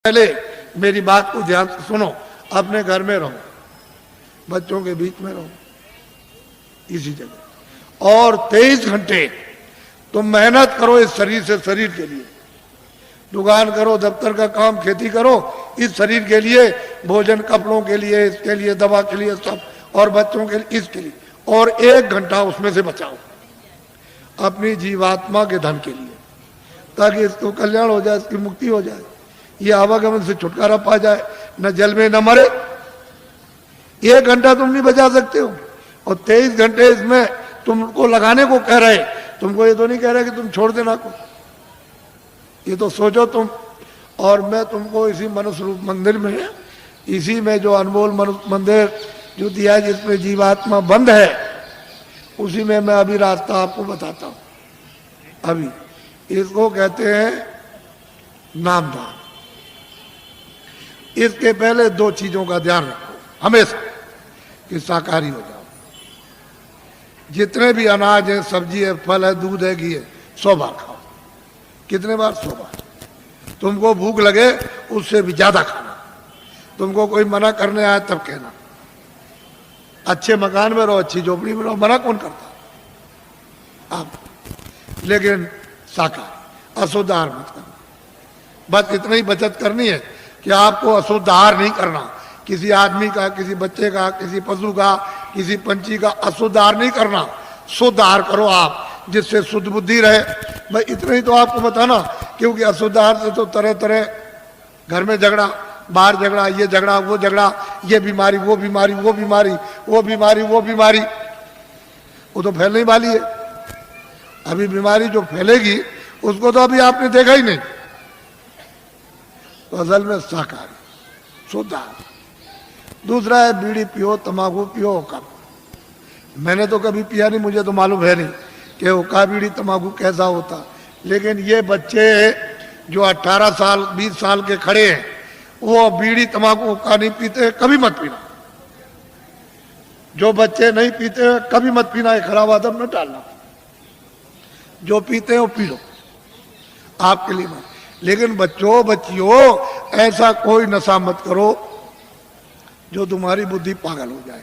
पहले मेरी बात को ध्यान से सुनो। अपने घर में रहो, बच्चों के बीच में रहो, इसी जगह, और 23 घंटे तुम मेहनत करो इस शरीर से, शरीर के लिए। दुकान करो, दफ्तर का काम, खेती करो, इस शरीर के लिए, भोजन, कपड़ों के लिए, इसके लिए, दवा के लिए, सब, और बच्चों के लिए, इसके लिए। और 1 घंटा उसमें से बचाओ अपनी जीवात्मा के धन के लिए, ताकि इसको कल्याण हो जाए, इसकी मुक्ति हो जाए, ये आवागमन से छुटकारा पा जाए, न जल में न मरे। 1 घंटा तुम नहीं बचा सकते हो, और 23 घंटे इसमें तुमको लगाने को कह रहे। तुमको ये तो नहीं कह रहे कि तुम छोड़ देना को, ये तो सोचो तुम। और मैं तुमको इसी मनुष्य रूप मंदिर में, इसी में जो अनमोल मनुष्य मंदिर जो दिया है, जिसमें जीवात्मा बंद है, उसी में मैं अभी रास्ता आपको बताता हूं। अभी इसको कहते हैं नामदान। इसके पहले 2 चीजों का ध्यान रखो हमेशा, कि शाकाहारी हो जाओ। जितने भी अनाज है, सब्जी है, फल है, दूध है, घी है, 100 बार खाओ। कितने बार? 100 बार। तुमको भूख लगे उससे भी ज्यादा खाना। तुमको कोई मना करने आए तब कहना। अच्छे मकान में रहो, अच्छी झोपड़ी में रहो, मना कौन करता आप? लेकिन शाकाहारी, अशुद्ध आहार मत करना। बस इतना ही बचत करनी है कि आपको अशुद्ध आहार नहीं करना। किसी आदमी का, किसी बच्चे का, किसी पशु का, किसी पंछी का अशुद्ध आहार नहीं करना। शुद्ध आहार करो आप, जिससे शुद्ध बुद्धि रहे। भाई इतना ही तो आपको बताना, क्योंकि अशुद्ध आहार से तो तरह तरह घर में झगड़ा, बाहर झगड़ा, ये झगड़ा, वो झगड़ा, ये बीमारी, वो बीमारी, वो बीमारी, वो बीमारी, वो बीमारी, वो तो फैलने वाली है। अभी बीमारी जो फैलेगी उसको तो अभी आपने देखा ही नहीं। तो असल में शाकाहारी, शुद्ध आहार। दूसरा है बीड़ी पियो, तंबाकू पियो, हुक्का। मैंने तो कभी पिया नहीं, मुझे तो मालूम है नहीं कि हुक्का, बीड़ी, तंबाकू कैसा होता। लेकिन ये बच्चे जो 18 साल 20 साल के खड़े हैं, वो बीड़ी, तंबाकू, हुक्का नहीं पीते, कभी मत पीना। जो बच्चे नहीं पीते कभी मत पीना, एक खराब आदत न डालना। जो पीते हैं वो पी लो, आपके लिए मत। लेकिन बच्चों, बच्चियों, ऐसा कोई नशा मत करो जो तुम्हारी बुद्धि पागल हो जाए।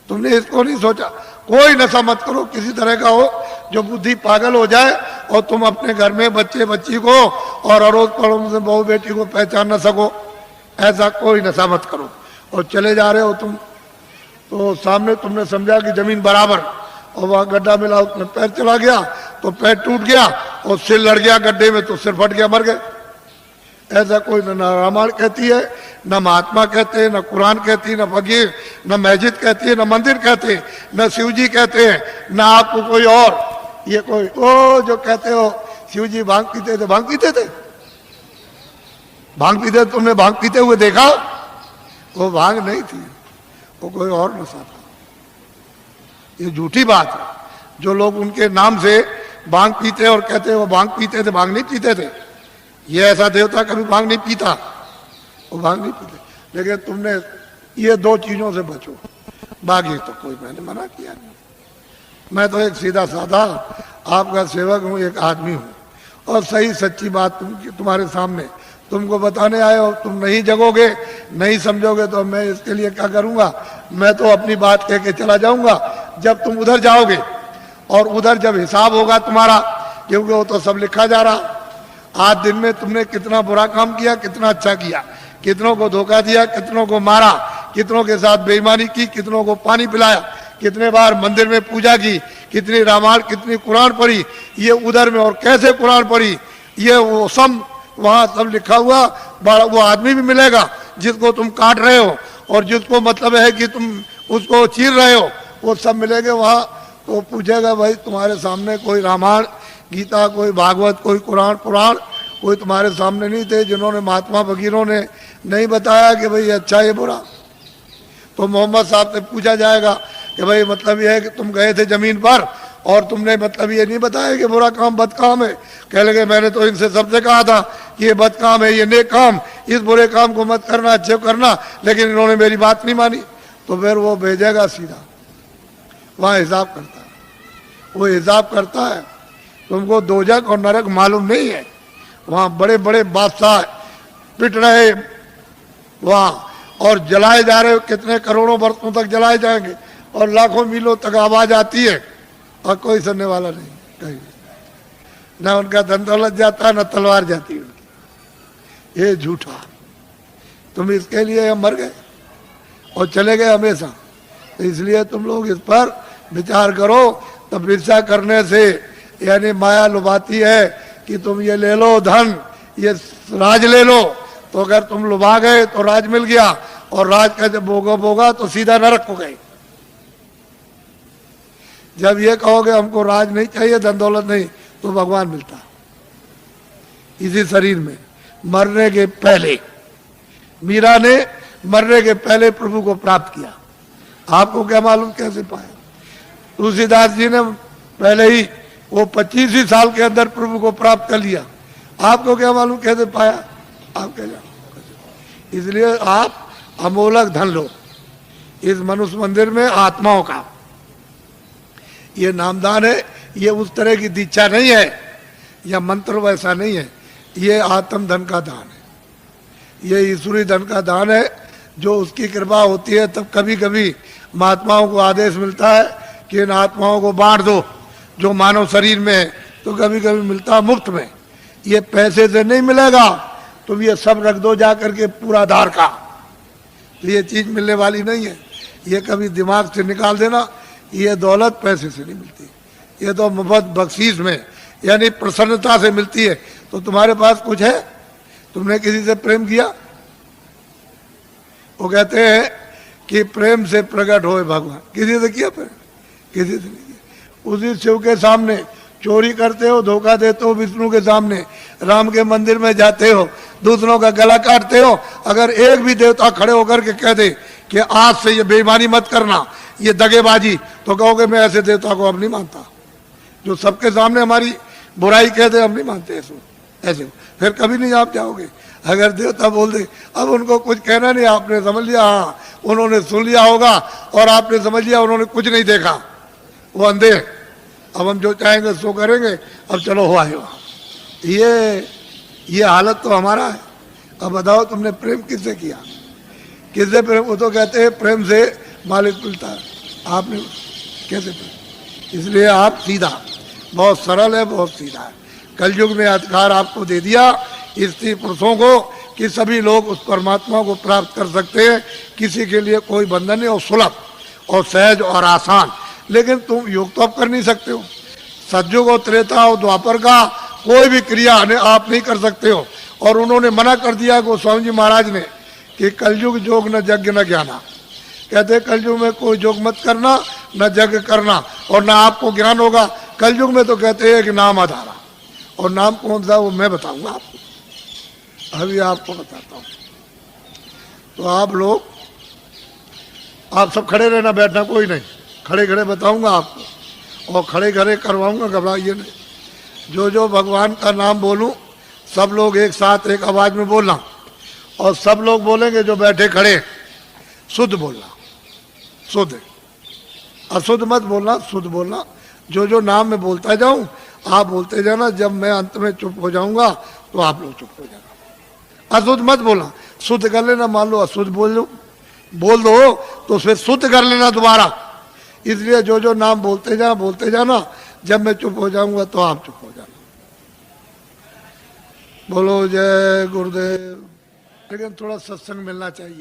तुमने इसको नहीं सोचा? कोई नशा मत करो किसी तरह का हो जो बुद्धि पागल हो जाए, और तुम अपने घर में बच्चे बच्ची को और अड़ोस पड़ोस में बहू बेटी को पहचान न सको। ऐसा कोई नशा मत करो। और चले जा रहे हो तुम, तो सामने तुमने समझा कि जमीन बराबर, और वहां गड्ढा मिला, उसमें पैर चला गया तो पैर टूट गया, और सिर लड़ गया गड्ढे में तो सिर फट गया, मर गए। ऐसा कोई न रामायण कहती है, न महात्मा कहते हैं, न कुरान कहती है, न फकीर, न मस्जिद कहती है, न मंदिर कहते हैं, न शिव जी कहते हैं, न आपको कोई और। ये कोई ओ जो कहते हो शिव जी भांग पीते थे, भांग पीते थे, भांग पीते, तुमने भांग पीते हुए देखा? वो भांग नहीं थी, वो कोई और नशा था। ये झूठी बात है। जो लोग उनके नाम से भांग पीते और कहते वो भांग पीते थे, भांग नहीं पीते थे। ये ऐसा देवता कभी भांग नहीं पीता, वो भांग नहीं पीते। लेकिन तुमने ये 2 चीजों से बचो, बाकी तो कोई मैंने मना किया नहीं। मैं तो एक सीधा साधा आपका सेवक हूँ, एक आदमी हूँ, और सही सच्ची बात तुम्हारे सामने तुमको बताने आए हो। तुम नहीं जगोगे, नहीं समझोगे, तो मैं इसके लिए क्या करूंगा? मैं तो अपनी बात कह के चला जाऊंगा। जब तुम उधर जाओगे, और उधर जब हिसाब होगा तुम्हारा, क्योंकि वो तो सब लिखा जा रहा। आज दिन में तुमने कितना बुरा काम किया, कितना अच्छा किया, कितनों को धोखा दिया, कितनों को मारा, कितनों के साथ बेईमानी की, कितनों को पानी पिलाया, कितने बार मंदिर में पूजा की, कितनी रामायण, कितनी कुरान पढ़ी, ये उधर में, और कैसे कुरान पढ़ी, ये वो सब वहां सब लिखा हुआ। वो आदमी भी मिलेगा जिसको तुम काट रहे हो, और जिसको मतलब है कि तुम उसको चीर रहे हो, वो सब मिलेंगे वहां। तो पूछेगा, भाई तुम्हारे सामने कोई रामायण, गीता, कोई भागवत, कोई कुरान, पुराण, कोई तुम्हारे सामने नहीं थे जिन्होंने, महात्मा फकीरों ने नहीं बताया कि भाई ये अच्छा ये बुरा? तो मोहम्मद साहब से पूछा जाएगा कि भाई मतलब ये है कि तुम गए थे जमीन पर, और तुमने मतलब ये नहीं बताया कि बुरा काम बद काम है। कह लगे मैंने तो इनसे सबसे कहा था कि ये बद काम है, ये नेक काम, इस बुरे काम को मत करना, अच्छे करना, लेकिन इन्होंने मेरी बात नहीं मानी। तो फिर वो भेजेगा सीधा, वहां हिसाब करता है, वो हिसाब करता है। तुमको दोजख और नरक मालूम नहीं है, वहां बड़े बड़े बादशाह पिट रहे वहां, और जलाए जा रहे, कितने करोड़ों वर्षों तक जलाए जाएंगे, और लाखों मीलों तक आवाज आती है और कोई सुनने वाला नहीं कहीं, न उनका धन दौलत जाता न तलवार जाती उनकी। ये झूठा, तुम इसके लिए मर गए और चले गए हमेशा। तो इसलिए तुम लोग इस पर विचार करो। तपस्या करने से यानी माया लुभाती है कि तुम ये ले लो धन, ये राज ले लो, तो अगर तुम लुभा गए तो राज मिल गया, और राज का जब भोगा तो सीधा नरक हो गए। जब ये कहोगे हमको राज नहीं चाहिए, धन दौलत नहीं, तो भगवान मिलता इसी शरीर में। मरने के पहले मीरा ने मरने के पहले प्रभु को प्राप्त किया। आपको क्या मालूम कैसे पाया? तुलसीदास जी ने पहले ही वो 25 ही साल के अंदर प्रभु को प्राप्त कर लिया। आपको क्या मालूम कैसे पाया? आप क्या जानो? इसलिए आप अमोलक धन लो इस मनुष्य मंदिर में आत्माओं का। ये नामदान है, ये उस तरह की दीक्षा नहीं है, या मंत्र वैसा नहीं है, ये आत्म धन का दान है, ये ईश्वरी धन का दान है। जो उसकी कृपा होती है तब कभी कभी महात्माओं को आदेश मिलता है कि इन आत्माओं को बांट दो जो मानव शरीर में है, तो कभी कभी मिलता मुफ्त में। ये पैसे से नहीं मिलेगा, तुम ये सब रख दो जा करके पूरा आधार का, तो ये चीज मिलने वाली नहीं है। ये कभी दिमाग से निकाल देना, ये दौलत पैसे से नहीं मिलती, ये तो मुफ्त बख्शीश में यानी प्रसन्नता से मिलती है। तो तुम्हारे पास कुछ है, तुमने किसी से प्रेम किया? वो कहते हैं कि प्रेम से प्रकट होए भगवान। किसी से किया प्रेम? किसी से नहीं किया। उसी शिव के सामने चोरी करते हो, धोखा देते हो, विष्णु के सामने राम के मंदिर में जाते हो, दूसरों का गला काटते हो। अगर एक भी देवता खड़े होकर के कह दे कि आज से ये बेईमानी मत करना, ये दगेबाजी, तो कहोगे मैं ऐसे देवता को अब नहीं मानता। जो सबके सामने हमारी बुराई कहते हम नहीं मानते ऐसे, फिर कभी नहीं आप जाओगे। अगर देवता बोल दे, अब उनको कुछ कहना नहीं, आपने समझ लिया, हाँ उन्होंने सुन लिया होगा, और आपने समझ लिया उन्होंने कुछ नहीं देखा, वो अंधे, अब हम जो चाहेंगे सो करेंगे, अब चलो हो आए वहाँ। ये हालत तो हमारा है। अब बताओ तुमने प्रेम किससे किया? किससे प्रेम? वो तो कहते हैं प्रेम से मालिक मिलता है, आपने कैसे प्रेम? इसलिए आप सीधा, बहुत सरल है, बहुत सीधा है। कलयुग में अधिकार आपको दे दिया स्त्री पुरुषों को कि सभी लोग उस परमात्मा को प्राप्त कर सकते हैं, किसी के लिए कोई बंधन नहीं, और सुलभ और सहज और आसान। लेकिन तुम योग तो आप कर नहीं सकते हो, सतयुग और त्रेता और द्वापर का कोई भी क्रिया आप नहीं कर सकते हो। और उन्होंने मना कर दिया गोस्वामी जी महाराज ने कि कलयुग जोग न यज्ञ न ज्ञाना, कहते कलयुग में कोई जोग मत करना, न यज्ञ करना, और न आपको ज्ञान होगा। कलयुग में तो कहते हैं कि नाम आधारा, और नाम कौन सा वो मैं बताऊंगा आपको, अभी आपको बताता हूँ। तो आप लोग, आप सब खड़े रहना, बैठना कोई नहीं, खड़े खड़े बताऊंगा आपको, और खड़े खड़े करवाऊंगा, घबराइए नहीं। जो जो भगवान का नाम बोलूं सब लोग एक साथ एक आवाज में बोलना, और सब लोग बोलेंगे जो बैठे खड़े, शुद्ध बोलना, शुद्ध, अशुद्ध मत बोलना, शुद्ध बोलना। जो जो नाम मैं बोलता जाऊं आप बोलते जाना, जब मैं अंत में चुप हो जाऊंगा तो आप लोग चुप हो जाना। अशुद्ध मत बोलना, शुद्ध कर लेना। मान लो अशुद्ध बोल दो तो फिर शुद्ध कर लेना दोबारा। इसलिए जो जो नाम बोलते जाना, जब मैं चुप हो जाऊंगा तो आप चुप हो जाना। बोलो जय गुरुदेव। लेकिन थोड़ा सत्संग मिलना चाहिए।